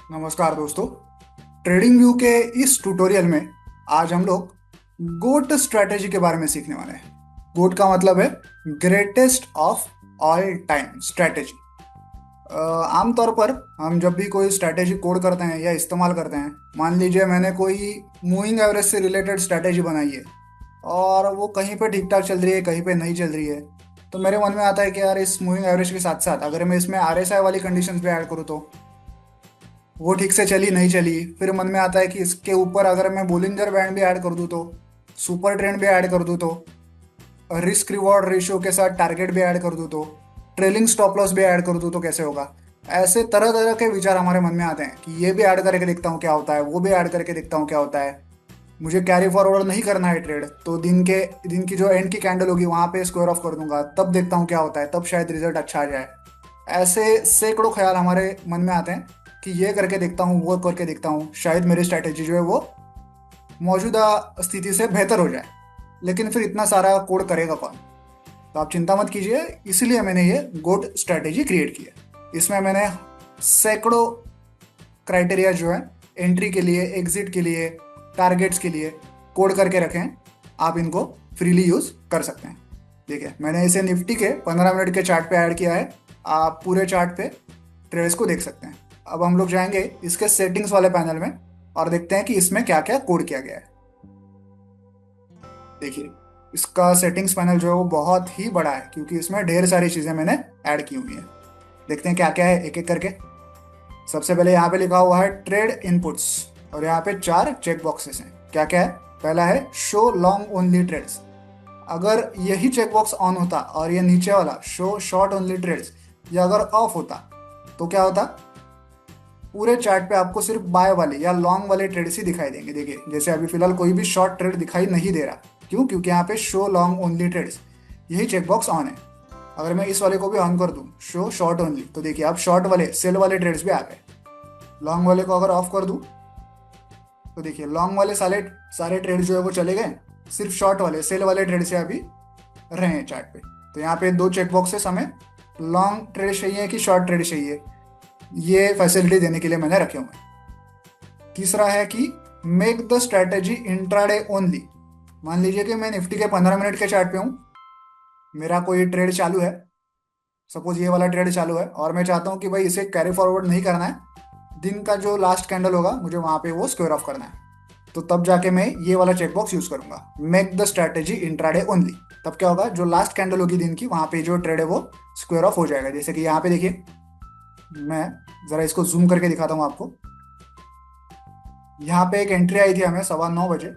नमस्कार दोस्तों। Trading view के इस ट्यूटोरियल में आज हम लोग गोट स्ट्रेटेजी के बारे में सीखने वाले हैं। गोट का मतलब है greatest of all time strategy. आमतौर पर हम जब भी कोई स्ट्रेटेजी कोड करते हैं या इस्तेमाल करते हैं, मान लीजिए मैंने कोई मूविंग एवरेज से रिलेटेड स्ट्रेटेजी बनाई है और वो कहीं पे ठीक ठाक चल रही है, कहीं पे नहीं चल रही है, तो मेरे मन में आता है कि यार इस मूविंग एवरेज के साथ साथ अगर मैं इसमें आरएसआई वाली कंडीशंस भी ऐड करूँ तो वो ठीक से चली नहीं चली। फिर मन में आता है कि इसके ऊपर अगर मैं बोलिंजर बैंड भी ऐड कर दूँ तो, सुपर ट्रेंड भी ऐड कर दूँ तो, रिस्क रिवॉर्ड रेशियो के साथ टारगेट भी ऐड कर दूँ तो, ट्रेलिंग स्टॉप लॉस भी ऐड कर दूँ तो कैसे होगा। ऐसे तरह तरह के विचार हमारे मन में आते हैं कि ये भी ऐड करके देखता हूँ क्या होता है, वो भी ऐड करके देखता हूँ क्या होता है। मुझे कैरी फॉरवर्ड नहीं करना है ट्रेड, तो दिन की जो एंड की कैंडल होगी वहां पे स्क्वायर ऑफ कर दूंगा, तब देखता हूँ क्या होता है, तब शायद रिजल्ट अच्छा आ जाए। ऐसे सैकड़ों ख्याल हमारे मन में आते हैं कि ये करके देखता हूँ, वो करके देखता हूँ, शायद मेरी स्ट्रैटेजी जो है वो मौजूदा स्थिति से बेहतर हो जाए। लेकिन फिर इतना सारा कोड करेगा कौन? तो आप चिंता मत कीजिए, इसीलिए मैंने ये गोट स्ट्रैटेजी क्रिएट की है। इसमें मैंने सैकड़ों क्राइटेरिया जो है एंट्री के लिए, एग्जिट के लिए, टारगेट्स के लिए कोड करके रखे हैं। आप इनको फ्रीली यूज कर सकते हैं। देखिए, मैंने इसे निफ्टी के 15 मिनट के चार्ट पे ऐड किया है। आप पूरे चार्ट पे ट्रेड्स को देख सकते हैं। अब हम लोग जाएंगे इसके सेटिंग्स वाले पैनल में और देखते हैं कि इसमें क्या क्या कोड किया गया है। देखिए, इसका सेटिंग्स पैनल जो है वो बहुत ही बड़ा है क्योंकि इसमें ढेर सारी चीजें मैंने ऐड की हुई है। देखते हैं क्या क्या है एक एक करके। सबसे पहले यहाँ पे लिखा हुआ है ट्रेड इनपुट्स और यहाँ पे 4 चेक बॉक्सेस हैं। क्या क्या है? पहला है शो लॉन्ग ओनली ट्रेड्स। अगर यही चेक बॉक्स ऑन होता और ये नीचे वाला शो शॉर्ट ओनली ट्रेड्स या अगर ऑफ होता तो क्या होता? पूरे चार्ट पे आपको सिर्फ बाय वाले या लॉन्ग वाले ट्रेड्स ही दिखाई देंगे। देखिए, जैसे अभी फिलहाल कोई भी शॉर्ट ट्रेड दिखाई नहीं दे रहा। क्यों? क्योंकि यहाँ पे शो लॉन्ग ओनली ट्रेड्स यही चेकबॉक्स ऑन है। अगर मैं इस वाले को भी ऑन कर दूं, शो शॉर्ट ओनली, तो देखिए आप शॉर्ट वाले सेल वाले ट्रेड्स भी आ गए। लॉन्ग वाले को अगर ऑफ कर दूं तो देखिए लॉन्ग वाले सारे सारे ट्रेड जो है वो चले गए, सिर्फ शॉर्ट वाले सेल वाले ट्रेड से अभी रहे हैं चार्ट पे। तो यहाँ पे 2 चेकबॉक्सेस हमें लॉन्ग ट्रेड चाहिए कि शॉर्ट ट्रेड चाहिए, ये फैसिलिटी देने के लिए मैंने रखे हुए हैं। तीसरा है कि make the strategy intraday only. मान लीजिए कि मैं निफ्टी के 15 मिनट के चार्ट पे हूँ, मेरा कोई ट्रेड चालू है, सपोज ये वाला ट्रेड चालू है और मैं चाहता हूँ कि भाई इसे कैरी फॉरवर्ड नहीं करना है, दिन का जो लास्ट कैंडल होगा मुझे वहां पे वो स्क्वायर ऑफ करना है। तो तब जाके मैं ये वाला चेकबॉक्स यूज करूंगा, make the strategy intraday only. तब क्या होगा? जो लास्ट कैंडल होगी दिन की, वहां पे जो ट्रेड है वो स्क्वायर ऑफ हो जाएगा। जैसे कि यहाँ पे देखिए, मैं जरा इसको जूम करके दिखाता हूँ आपको। यहाँ पे एक एंट्री आई थी हमें 9:15 बजे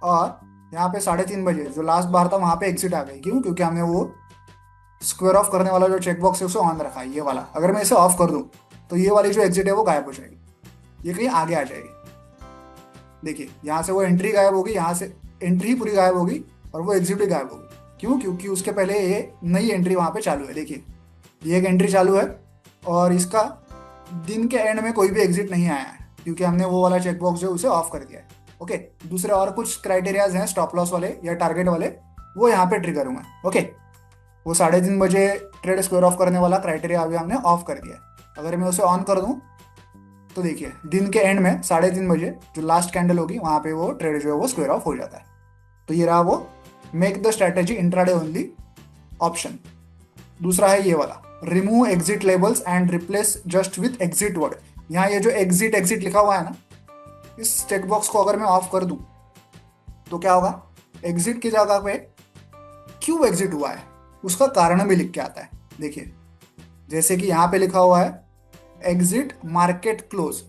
और यहाँ पे 3:30 बजे जो लास्ट बार था वहां पे एग्जिट आ गई। क्यों? क्योंकि हमने वो स्क्वायर ऑफ करने वाला जो चेकबॉक्स है उसे ऑन रखा है, ये वाला। अगर मैं इसे ऑफ कर दूं तो ये वाली जो एग्जिट है वो गायब हो जाएगी, ये कहीं आगे आ जाएगी। देखिए, यहाँ से वो एंट्री गायब होगी, यहाँ से एंट्री ही पूरी गायब होगी और वो एग्जिट भी गायब होगी। क्यों? क्योंकि उसके पहले ये नई एंट्री वहां पे चालू है। देखिए, ये एक एंट्री चालू है और इसका दिन के एंड में कोई भी एग्जिट नहीं आया है क्योंकि हमने वो वाला चेकबॉक्स जो है उसे ऑफ कर दिया है। ओके, दूसरे और कुछ क्राइटेरियाज हैं स्टॉप लॉस वाले या टारगेट वाले, वो यहाँ पे ट्रिगर हुए हैं। ओके, वो 3:30 बजे ट्रेड स्क्वायर ऑफ करने वाला क्राइटेरिया अभी हमने ऑफ कर दिया है। अगर मैं उसे ऑन कर दूं तो देखिए दिन के एंड में 3:30 बजे जो लास्ट कैंडल होगी वहां पे वो ट्रेड जो है वो स्क्वायर ऑफ हो जाता है। तो ये रहा वो make the strategy intraday only option. दूसरा है ये वाला remove exit labels and replace just with exit word. यहाँ ये जो एग्जिट एग्जिट लिखा हुआ है ना, इस चेकबॉक्स को अगर मैं ऑफ कर दूं तो क्या होगा? एग्जिट की जगह पे क्यों एग्जिट हुआ है उसका कारण भी लिख के आता है। देखिए, जैसे कि यहाँ पे लिखा हुआ है एग्जिट मार्केट क्लोज।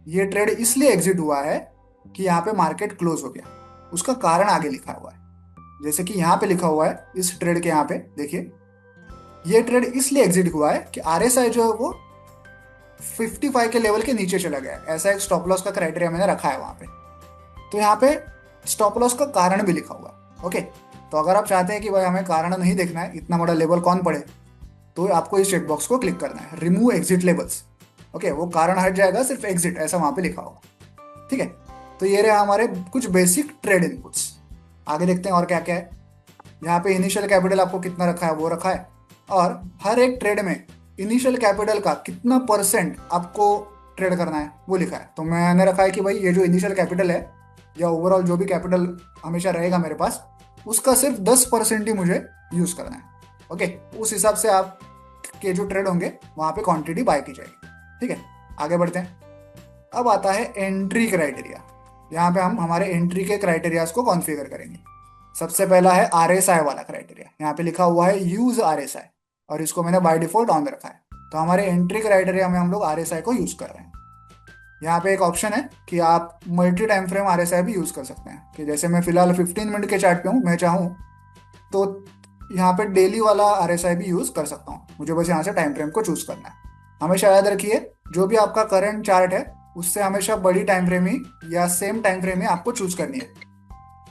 ये ट्रेड इसलिए एग्जिट हुआ है कि यहाँ पे मार्केट क्लोज हो गया, उसका कारण आगे लिखा हुआ है। जैसे कि यहाँ पे लिखा हुआ है इस ट्रेड के, यहाँ पे देखिए, ये ट्रेड इसलिए एग्जिट हुआ है कि आरएसआई जो है वो 55 के लेवल के नीचे चला गया है। ऐसा एक स्टॉप लॉस का क्राइटेरिया मैंने रखा है वहां पे। तो यहाँ पे स्टॉप लॉस का कारण भी लिखा हुआ है। ओके, तो अगर आप चाहते हैं कि भाई हमें कारण नहीं देखना है, इतना बड़ा लेवल कौन पड़े, तो आपको इस चेकबॉक्स को क्लिक करना है, रिमूव एग्जिट लेबल्स। ओके, वो कारण हट जाएगा, सिर्फ एग्जिट ऐसा वहां पे लिखा होगा। ठीक है, तो ये रहे हमारे कुछ बेसिक ट्रेड इनपुट्स। आगे देखते हैं और क्या क्या है। यहाँ पे इनिशियल कैपिटल आपको कितना रखा है वो रखा है और हर एक ट्रेड में इनिशियल कैपिटल का कितना परसेंट आपको ट्रेड करना है वो लिखा है। तो मैंने रखा है कि भाई ये जो इनिशियल कैपिटल है या ओवरऑल जो भी कैपिटल हमेशा रहेगा मेरे पास, उसका सिर्फ 10% ही मुझे यूज करना है। ओके, उस हिसाब से आप के जो ट्रेड होंगे वहां पे क्वांटिटी बाय की जाएगी। ठीक है, आगे बढ़ते हैं। अब आता है एंट्री क्राइटेरिया। यहाँ पे हम हमारे एंट्री के क्राइटेरियाज को कॉन्फ़िगर करेंगे। सबसे पहला है आरएसआई वाला क्राइटेरिया। यहाँ पे लिखा हुआ है यूज आरएसआई, और इसको मैंने बाय डिफॉल्ट ऑन रखा है। तो हमारे एंट्री क्राइटेरिया में हम लोग आरएसआई को यूज कर रहे हैं। यहाँ पे एक ऑप्शन है कि आप मल्टी टाइम फ्रेम आरएसआई भी यूज कर सकते हैं, कि जैसे मैं फिलहाल 15 मिनट के चार्ट पे हूँ, मैं चाहूँ तो यहाँ पे डेली वाला आरएसआई भी यूज कर सकता हूँ। मुझे बस यहाँ से टाइम फ्रेम को चूज करना है। हमेशा याद रखिए, जो भी आपका करंट चार्ट है उससे हमेशा बड़ी टाइम फ्रेम ही या सेम टाइम फ्रेम ही आपको चूज करनी है।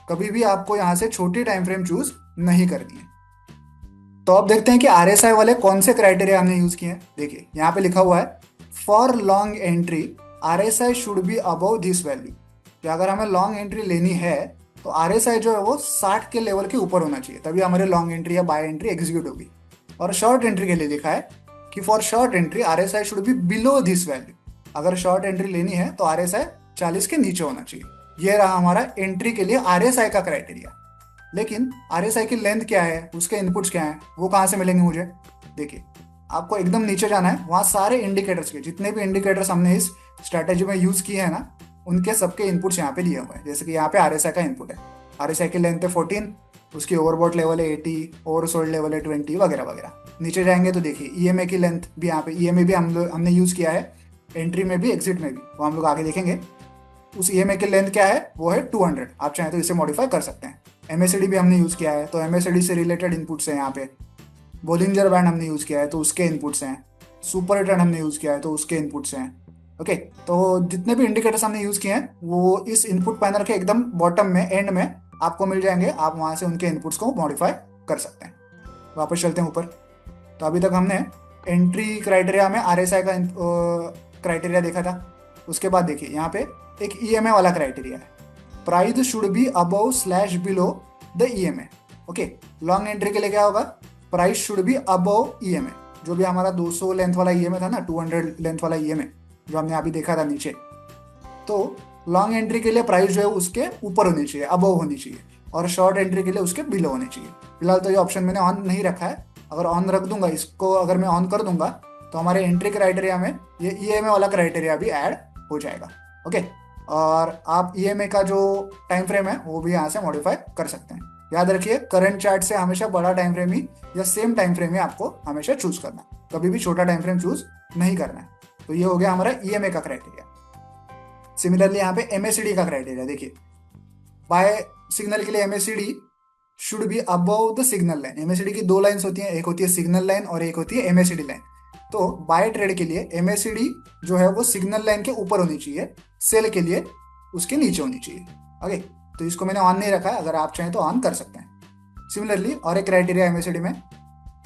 कभी भी आपको यहाँ से छोटी टाइम फ्रेम चूज नहीं करनी है। तो अब देखते हैं कि आरएसआई वाले कौन से क्राइटेरिया हमने यूज किए हैं। देखिए यहाँ पे लिखा हुआ है for long entry RSI should be above this value. कि अगर हमें लॉन्ग एंट्री लेनी है तो आरएसआई जो है वो 60 के लेवल के ऊपर होना चाहिए, तभी हमारे लॉन्ग एंट्री या बाय एंट्री एग्जीक्यूट होगी। और शॉर्ट एंट्री के लिए लिखा है कि for short entry RSI should be below this value. अगर शॉर्ट एंट्री लेनी है तो आरएसआई 40 के नीचे होना चाहिए। यह रहा हमारा एंट्री के लिए आरएसआई का क्राइटेरिया। लेकिन आरएसआई की लेंथ क्या है, उसके इनपुट्स क्या हैं, वो कहाँ से मिलेंगे मुझे। देखिए, आपको एकदम नीचे जाना है, वहाँ सारे इंडिकेटर्स के जितने भी इंडिकेटर्स हमने इस स्ट्रैटेजी में यूज किए हैं ना, उनके सबके इनपुट्स यहाँ पे दिए हुए हैं। जैसे कि यहाँ पे आरएसआई का इनपुट है, आरएसआई की लेंथ है 14, उसकी ओवरबॉट लेवल है 80, ओवरसोल्ड लेवल है 20 वगैरह वगैरह। नीचे जाएंगे तो देखिए ईएमए की लेंथ भी यहाँ पे, ईएमए भी हमने यूज किया है एंट्री में भी एग्जिट में भी, वो हम लोग आगे देखेंगे। उस ईएमए की लेंथ क्या है, वो है 200। आप चाहें तो इसे मॉडिफाई कर सकते हैं। एमएसडी भी हमने यूज किया है, तो एमएसडी से रिलेटेड इनपुट्स हैं यहाँ पे। बोलिंजर बैंड हमने यूज किया है तो उसके इनपुट्स हैं। सुपर ट्रेंड हमने यूज किया है तो उसके इनपुट्स हैं। ओके, तो जितने भी इंडिकेटर्स हमने यूज किए हैं वो इस इनपुट पैनल के एकदम बॉटम में, एंड में आपको मिल जाएंगे। आप वहां से उनके इनपुट्स को मॉडिफाई कर सकते हैं। वापस चलते हैं ऊपर। तो अभी तक हमने एंट्री क्राइटेरिया में आरएसआई का क्राइटेरिया देखा था। उसके बाद देखिए यहाँ पे एक ईएमए वाला क्राइटेरिया है, price should be above slash below the EMA. Okay, long entry के लिए क्या होगा, price should be above EMA. जो भी हमारा 200 लेंथ वाला ईएमए था ना, 200 लेंथ वाला ईएमए जो हमने अभी देखा था नीचे, तो लॉन्ग एंट्री के लिए प्राइस जो है उसके ऊपर होनी चाहिए, अबव होनी चाहिए, और शॉर्ट एंट्री के लिए उसके बिलो होनी चाहिए। फिलहाल तो ये ऑप्शन मैंने ऑन नहीं रखा है। अगर ऑन रख दूंगा इसको, अगर मैं ऑन कर दूंगा तो हमारे एंट्री क्राइटेरिया में ये ईएमए वाला क्राइटेरिया भी ऐड हो जाएगा। ओके, और आप ईएमए का जो टाइम फ्रेम है वो भी यहाँ से मॉडिफाई कर सकते हैं। याद रखिए, करंट चार्ट से हमेशा बड़ा टाइम फ्रेम ही या सेम टाइम फ्रेम ही आपको हमेशा चूज करना है, कभी भी छोटा टाइम फ्रेम चूज नहीं करना है। तो ये हो गया हमारा ईएमए का क्राइटेरिया। सिमिलरली यहाँ पे एमएसडी का क्राइटेरिया देखिए, बाय सिग्नल के लिए MSD should be above the signal line. MSD की दो लाइंस होती हैं, एक होती है सिग्नल लाइन और एक होती है एमएसडी लाइन। तो बाय ट्रेड के लिए एमएसडी जो है वो सिग्नल लाइन के ऊपर होनी चाहिए, सेल के लिए उसके नीचे होनी चाहिए। ओके, तो इसको मैंने ऑन नहीं रखा है, अगर आप चाहें तो ऑन कर सकते हैं। सिमिलरली और एक क्राइटेरिया एमएसडी में,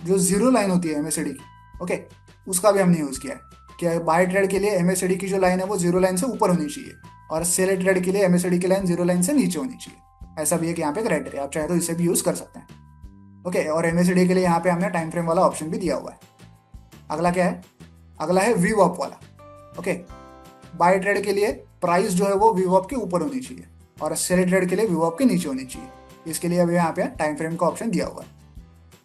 जो जीरो लाइन होती है एमएसडी की, ओके, उसका भी हमने यूज किया है कि बाय ट्रेड के लिए एमएसडी की जो लाइन है वो जीरो लाइन से ऊपर होनी चाहिए, और सेल ट्रेड के लिए एमएसडी की लाइन जीरो लाइन से नीचे होनी चाहिए। ऐसा भी एक यहाँ पे क्राइटेरिया, आप चाहे तो इसे भी यूज कर सकते हैं। ओके, और एमएसडी के लिए यहाँ पे हमने टाइम फ्रेम वाला ऑप्शन भी दिया हुआ है। अगला क्या है, अगला है वीवॉप वाला। ओके, बाय ट्रेड के लिए प्राइस जो है वो वीवॉप के ऊपर होनी चाहिए, और सेल ट्रेड के लिए वीवॉप के नीचे होनी चाहिए। इसके लिए अभी यहाँ पे टाइम फ्रेम का ऑप्शन दिया हुआ है।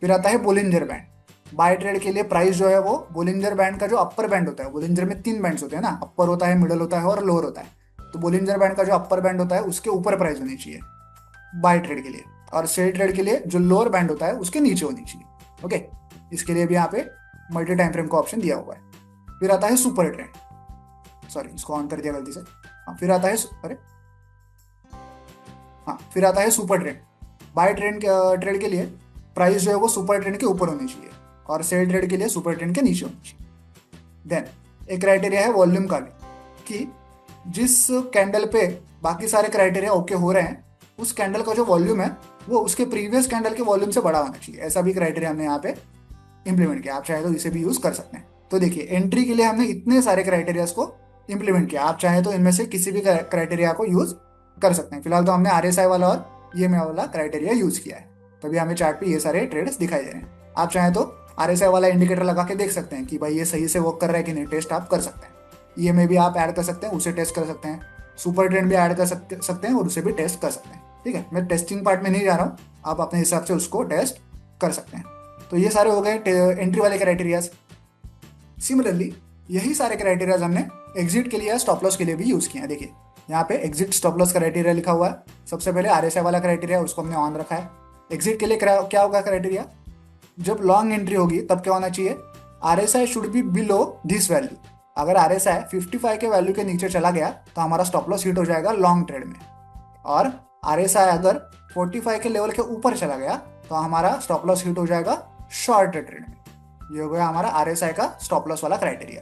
फिर आता है बोलिंजर बैंड। बाय ट्रेड के लिए प्राइस जो है वो बोलिंजर बैंड का जो अपर बैंड होता है, बोलिंजर में 3 बैंड्स होते हैं ना, अपर होता है, मिडल होता है और लोअर होता है। तो बोलिंजर बैंड का जो अपर बैंड होता है उसके ऊपर प्राइस होनी चाहिए बाय ट्रेड के लिए, और सेल ट्रेड के लिए जो लोअर बैंड होता है उसके नीचे होनी चाहिए। ओके, इसके लिए भी यहाँ पे मल्टी टाइम फ्रेम का ऑप्शन दिया हुआ है। फिर आता है सुपर ट्रेंड, सॉरी इसको ऑन कर दिया गलती से। हाँ, फिर आता है फिर आता है सुपर ट्रेंड। बाय ट्रेड के लिए प्राइस जो है वो सुपर ट्रेंड के ऊपर होनी चाहिए, और सेल ट्रेड के लिए सुपर ट्रेंड के नीचे होनी चाहिए। देन एक क्राइटेरिया है वॉल्यूम का भी, कि जिस कैंडल पे बाकी सारे क्राइटेरिया ओके हो रहे हैं, उस कैंडल का जो वॉल्यूम है वो उसके प्रीवियस कैंडल के वॉल्यूम से बड़ा होना चाहिए। ऐसा भी क्राइटेरिया हमने यहाँ पे इंप्लीमेंट किया। आप चाहे तो इसे भी यूज कर सकते हैं। तो देखिए, एंट्री के लिए हमने इतने सारे क्राइटेरियाज को इंप्लीमेंट किया। आप चाहे तो इनमें से किसी भी क्राइटेरिया को यूज कर सकते हैं। फिलहाल तो हमने आरएसआई वाला और ईएमए वाला क्राइटेरिया यूज किया है, तभी हमें चार्ट पे ये सारे ट्रेड्स दिखाई दे रहे हैं। आप चाहें तो आरएसआई वाला इंडिकेटर लगा के देख सकते हैं कि भाई ये सही से वर्क कर रहा है कि नहीं, टेस्ट आप कर सकते हैं। ईएमए भी आप ऐड कर सकते हैं, उसे टेस्ट कर सकते हैं, सुपर ट्रेंड भी ऐड कर सकते हैं और उसे भी टेस्ट कर सकते हैं। ठीक है, मैं टेस्टिंग पार्ट में नहीं जा रहा हूँ, आप अपने हिसाब से उसको टेस्ट कर सकते हैं। तो ये सारे हो गए एंट्री वाले क्राइटेरियाज। सिमिलरली यही सारे क्राइटेरियाज हमने एग्जिट के लिए, स्टॉप लॉस के लिए भी यूज किए हैं। देखिए यहाँ पे एग्जिट स्टॉप लॉस क्राइटेरिया लिखा हुआ है। सबसे पहले आरएसआई वाला क्राइटेरिया, उसको हमने ऑन रखा है। एग्जिट के लिए क्या होगा क्राइटेरिया, जब लॉन्ग एंट्री होगी तब क्या होना चाहिए, RSI should be below this value. अगर आरएसआई 55 के वैल्यू के नीचे चला गया तो हमारा स्टॉप लॉस हिट हो जाएगा लॉन्ग ट्रेड में, और आरएसआई अगर 45 के लेवल के ऊपर चला गया तो हमारा स्टॉप लॉस हिट हो जाएगा शॉर्ट ट्रेड में। ये हो गया हमारा आरएसआई का स्टॉप लॉस वाला क्राइटेरिया।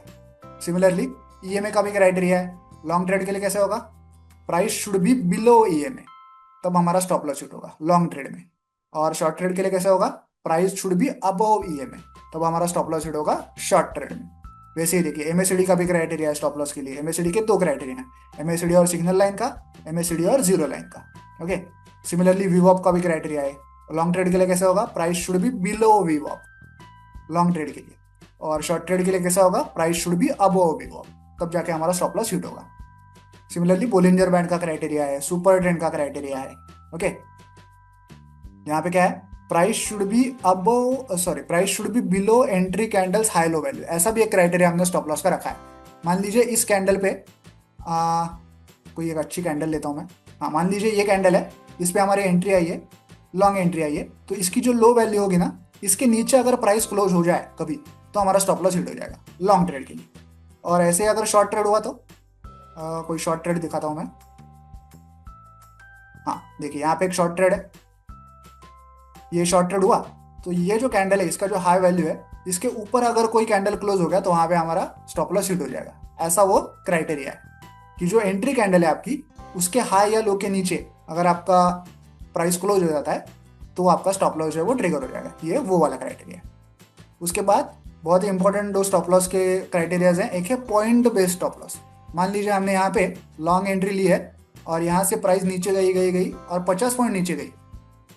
सिमिलरली ईएमए का भी क्राइटेरिया है। लॉन्ग ट्रेड के लिए कैसे होगा, price should be below EMA, तब हमारा स्टॉप लॉस हिट होगा लॉन्ग ट्रेड में। और शॉर्ट ट्रेड के लिए कैसे होगा, price should be above EMA, तब हमारा स्टॉप लॉस हिट होगा शॉर्ट ट्रेड में। वैसे ही देखिए एमएससीडी का भी क्राइटेरिया है स्टॉप लॉस के लिए। एमएससीडी के दो क्राइटेरिया हैं, एमएससीडी और सिग्नल लाइन का, एमएससीडी और जीरो लाइन का। ओके, सिमिलरली वीवॉप का भी क्राइटेरिया है। लॉन्ग ट्रेड के लिए कैसे होगा, प्राइस शुड बी बिलो वीवॉप लॉन्ग ट्रेड के लिए, और शॉर्ट ट्रेड के लिए कैसा होगा, प्राइस शुड बी अबव वीवॉप, तब जाके हमारा स्टॉप लॉस हिट होगा। सिमिलरली बोलिंजर बैंड का क्राइटेरिया है, सुपर ट्रेंड का क्राइटेरिया है। ओके, यहाँ पे क्या है, price should be above price should be below entry candles high low value, ऐसा भी एक क्राइटेरिया हमने स्टॉप लॉस का रखा है। मान लीजिए इस कैंडल पे कोई एक अच्छी कैंडल लेता हूं मैं। हाँ, मान लीजिए ये कैंडल है, इस पे हमारी एंट्री आई है, लॉन्ग एंट्री आई है, तो इसकी जो लो वैल्यू होगी ना, इसके नीचे अगर प्राइस क्लोज हो जाए कभी तो हमारा स्टॉप लॉस हिट हो जाएगा लॉन्ग ट्रेड के लिए। और ऐसे अगर शॉर्ट ट्रेड हुआ तो कोई शॉर्ट ट्रेड दिखाता हूं मैं। हाँ देखिए यहाँ पे एक शॉर्ट ट्रेड है, ये शॉर्ट ट्रेड हुआ तो ये जो कैंडल है इसका जो हाई वैल्यू है, इसके ऊपर अगर कोई कैंडल क्लोज हो गया तो वहां पे हमारा स्टॉप लॉस हिट हो जाएगा। ऐसा वो क्राइटेरिया है कि जो एंट्री कैंडल है आपकी, उसके हाई या लो के नीचे अगर आपका प्राइस क्लोज हो जाता है तो आपका स्टॉप लॉस जो है वो ट्रिगर हो जाएगा। ये वो वाला क्राइटेरिया। उसके बाद बहुत ही इंपॉर्टेंट दो स्टॉप लॉस के क्राइटेरियाज हैं। एक है पॉइंट बेस्ड स्टॉप लॉस। मान लीजिए हमने यहाँ पे लॉन्ग एंट्री ली है और यहाँ से प्राइस नीचे गई और 50 पॉइंट नीचे गई,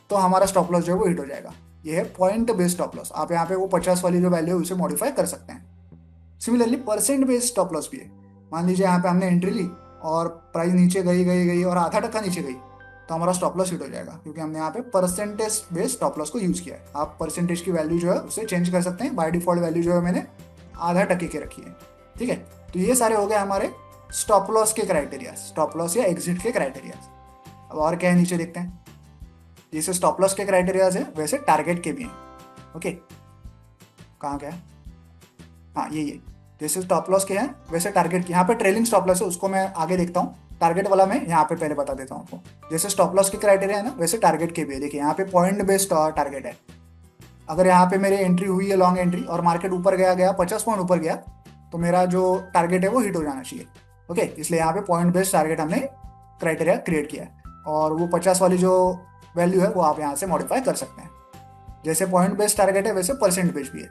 तो हमारा स्टॉप लॉस जो है वो हिट हो जाएगा। ये है पॉइंट बेस्ड स्टॉप लॉस। आप यहाँ पे वो 50 वाली जो वैल्यू है उसे मॉडिफाई कर सकते हैं। Similarly percent based stop loss भी है। मान लीजिए यहाँ पे हमने एंट्री ली और प्राइस नीचे गई और आधा टक्का नीचे गई, तो हमारा स्टॉप लॉस हिट हो जाएगा, क्योंकि हमने यहाँ पे परसेंटेज बेस्ड स्टॉप लॉस को यूज किया है। आप परसेंटेज की वैल्यू जो है उसे चेंज कर सकते हैं। बाय डिफॉल्ट वैल्यू जो है मैंने आधा टक्के की रखी है। ठीक है, तो ये सारे हो गए हमारे स्टॉप लॉस के क्राइटेरिया, स्टॉप लॉस या एग्जिट के क्राइटेरिया। अब और क्या है नीचे देखते हैं। जैसे स्टॉप लॉस के क्राइटेरियाज है वैसे टारगेट के भी हैं। ओके, कहाँ क्या है, हाँ ये जैसे स्टॉप लॉस के हैं वैसे टारगेट के। यहाँ पे ट्रेलिंग स्टॉप लॉस है, उसको मैं आगे देखता हूँ। टारगेट वाला मैं यहाँ पे पहले बता देता हूँ आपको। जैसे स्टॉप लॉस के क्राइटेरिया है ना, वैसे टारगेट के भी है। देखिए यहाँ पे पॉइंट बेस्ड टारगेट है। अगर यहाँ पे मेरी एंट्री हुई है लॉन्ग एंट्री और मार्केट ऊपर गया 50 पॉइंट ऊपर गया, तो मेरा जो टारगेट है वो हिट हो जाना चाहिए। ओके, इसलिए यहाँ पे पॉइंट बेस्ड टारगेट हमने क्राइटेरिया क्रिएट किया है, और वो 50 वाली जो वैल्यू है वो आप यहाँ से मॉडिफाई कर सकते हैं। जैसे पॉइंट बेस्ड टारगेट है वैसे परसेंट बेस्ड भी है।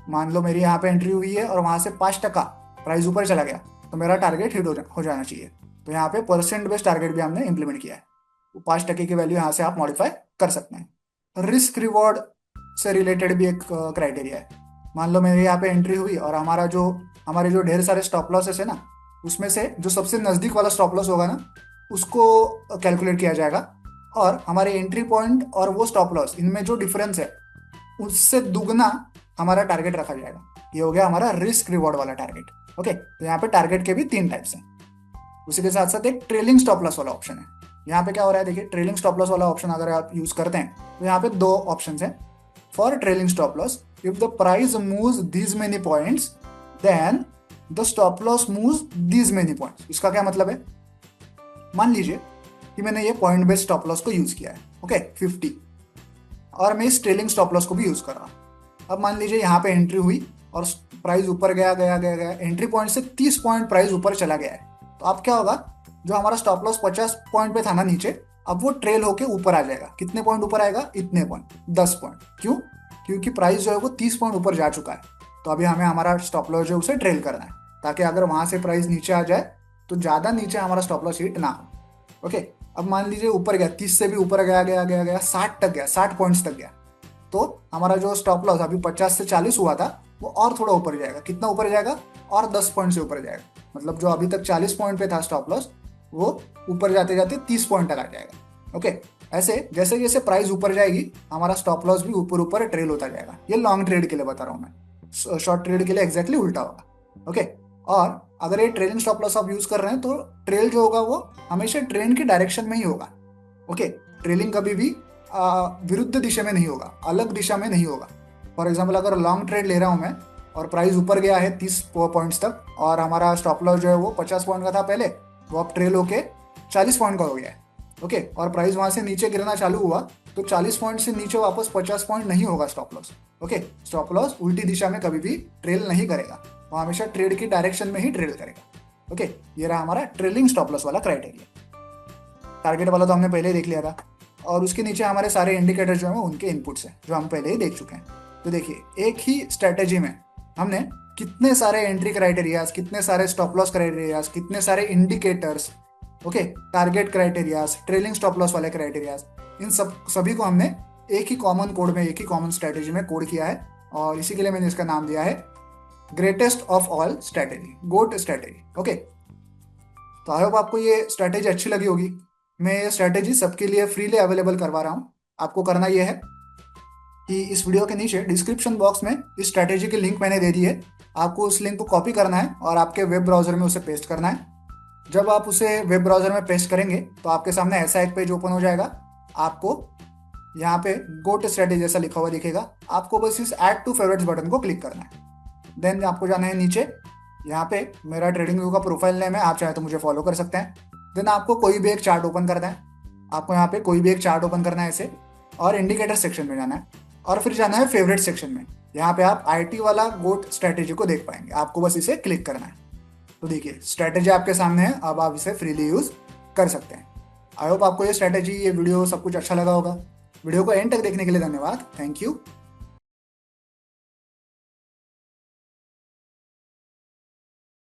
मान लो मेरी यहाँ पे एंट्री हुई है और वहाँ से 5% प्राइस ऊपर चला गया, तो मेरा टारगेट हिट हो जाना चाहिए। तो यहाँ पे परसेंट बेस्ड टारगेट भी हमने इंप्लीमेंट किया है। तो 5% की वैल्यू यहाँ से आप मॉडिफाई कर सकते हैं। रिस्क रिवॉर्ड से रिलेटेड भी एक क्राइटेरिया है। मान लो मेरे यहाँ पे एंट्री हुई और हमारे जो ढेर सारे स्टॉप लॉसेस है ना, उसमें से जो सबसे नज़दीक वाला स्टॉप लॉस होगा ना, उसको कैलकुलेट किया जाएगा, और हमारे एंट्री पॉइंट और वो स्टॉप लॉस इनमें जो डिफरेंस है उससे दुगना हमारा टारगेट रखा जाएगा। ये हो गया हमारा रिस्क रिवॉर्ड वाला टारगेट। ओके, तो यहाँ पे टारगेट के भी 3 टाइप्स हैं। उसी के साथ साथ एक ट्रेलिंग स्टॉप लॉस वाला ऑप्शन है। यहाँ पे क्या हो रहा है, देखिए ट्रेलिंग स्टॉप लॉस वाला ऑप्शन अगर आप यूज करते हैं तो यहाँ पे 2 ऑप्शन हैं। For trailing stop loss, if the price moves these many points then the stop loss moves these many points. इसका क्या मतलब है, मान लीजिए कि मैंने ये पॉइंट बेस्ड स्टॉप लॉस को यूज किया है, ओके 50, और मैं इस ट्रेलिंग स्टॉप लॉस को भी यूज कर रहा हूँ। अब मान लीजिए यहाँ पे एंट्री हुई और प्राइस ऊपर गया, एंट्री पॉइंट से 30 पॉइंट प्राइस ऊपर चला गया है, तो अब क्या होगा, जो हमारा स्टॉप लॉस 50 पॉइंट पे था ना नीचे, अब वो ट्रेल होके ऊपर आ जाएगा। कितने पॉइंट ऊपर आएगा, इतने पॉइंट, 10 पॉइंट। क्यों, क्योंकि प्राइस जो है वो 30 पॉइंट ऊपर जा चुका है। तो अभी हमें हमारा स्टॉप लॉस जो है उसे ट्रेल करना है, ताकि अगर वहां से प्राइस नीचे आ जाए तो ज्यादा नीचे हमारा स्टॉप लॉस हिट ना हो। ओके, अब मान लीजिए ऊपर गया, 30 से भी ऊपर गया 60 तक गया, 60 पॉइंट्स तक गया, तो हमारा जो स्टॉप लॉस अभी 50 से 40 हुआ था वो और थोड़ा ऊपर जाएगा। कितना ऊपर जाएगा, और 10 पॉइंट से ऊपर जाएगा। मतलब जो अभी तक 40 पॉइंट पे था स्टॉप लॉस, वो ऊपर जाते जाते 30 पॉइंट तक आ जाएगा। ओके, ऐसे जैसे जैसे प्राइस ऊपर जाएगी हमारा स्टॉप लॉस भी ऊपर ऊपर ट्रेल होता जाएगा। ये लॉन्ग ट्रेड के लिए बता रहा हूँ मैं, शॉर्ट ट्रेड के लिए एग्जैक्टली उल्टा होगा। ओके, और अगर ये ट्रेलिंग स्टॉप लॉस आप यूज कर रहे हैं तो ट्रेल जो होगा वो हमेशा ट्रेंड की डायरेक्शन में ही होगा। ओके, ट्रेलिंग कभी भी विरुद्ध दिशा में नहीं होगा, अलग दिशा में नहीं होगा। फॉर एग्जाम्पल अगर लॉन्ग ट्रेड ले रहा हूं मैं और प्राइस ऊपर गया है 30 पॉइंट्स तक और हमारा स्टॉप लॉस जो है वो 50 पॉइंट का था पहले, वो अब ट्रेल होके 40 पॉइंट का हो गया है। ओके, और प्राइस वहां से नीचे गिरना चालू हुआ तो 40 पॉइंट से नीचे वापस 50 पॉइंट नहीं होगा stop loss. Okay, stop loss उल्टी दिशा में कभी भी ट्रेल नहीं करेगा, वो हमेशा ट्रेड की डायरेक्शन में ही ट्रेल करेगा। ओके, ये रहा हमारा ट्रेलिंग स्टॉप लॉस वाला क्राइटेरिया। टारगेट वाला तो हमने पहले ही देख लिया था, और उसके नीचे हमारे सारे इंडिकेटर जो है उनके इनपुट्स हैं जो हम पहले ही देख चुके हैं। तो देखिए एक ही स्ट्रेटेजी में हमने कितने सारे एंट्री क्राइटेरियाज, कितने सारे स्टॉप लॉस क्राइटेरियाज, कितने सारे indicators, okay, target criterias, trailing stop loss वाले क्राइटेरियाज, इन सभी को हमने एक ही कॉमन कोड में, एक ही कॉमन स्ट्रेटेजी में कोड किया है, और इसी के लिए मैंने इसका नाम दिया है greatest of all strategy, goat strategy. Okay, तो आई होप आपको ये स्ट्रेटेजी अच्छी लगी होगी। मैं ये स्ट्रेटेजी सबके लिए फ्रीली अवेलेबल करवा रहा हूँ। आपको करना ये है कि इस वीडियो के नीचे डिस्क्रिप्शन बॉक्स में इस स्ट्रेटेजी की लिंक मैंने दे दी है, आपको उस लिंक को कॉपी करना है और आपके वेब ब्राउजर में उसे पेस्ट करना है। जब आप उसे वेब ब्राउजर में पेस्ट करेंगे तो आपके सामने ऐसा एक पेज ओपन हो जाएगा। आपको यहाँ पे गोट स्ट्रेटेजी जैसा लिखा हुआ दिखेगा, आपको बस इस ऐड टू फेवरेट्स बटन को क्लिक करना है। देन आपको जाना है नीचे, यहाँ पे मेरा ट्रेडिंग व्यू का प्रोफाइल नेम है, आप चाहे तो मुझे फॉलो कर सकते हैं। देन आपको कोई भी एक चार्ट ओपन करना है, आपको यहाँ पे कोई भी एक चार्ट ओपन करना है ऐसे, और इंडिकेटर सेक्शन में जाना है और फिर जाना है फेवरेट सेक्शन में। यहाँ पे आप आईटी वाला गोट स्ट्रेटेजी को देख पाएंगे, आपको बस इसे क्लिक करना है। तो देखिए स्ट्रेटेजी आपके सामने है, अब आप इसे फ्रीली यूज कर सकते हैं। आई होप आपको ये स्ट्रेटेजी, ये वीडियो सब कुछ अच्छा लगा होगा। वीडियो को एंड तक देखने के लिए धन्यवाद, थैंक यू।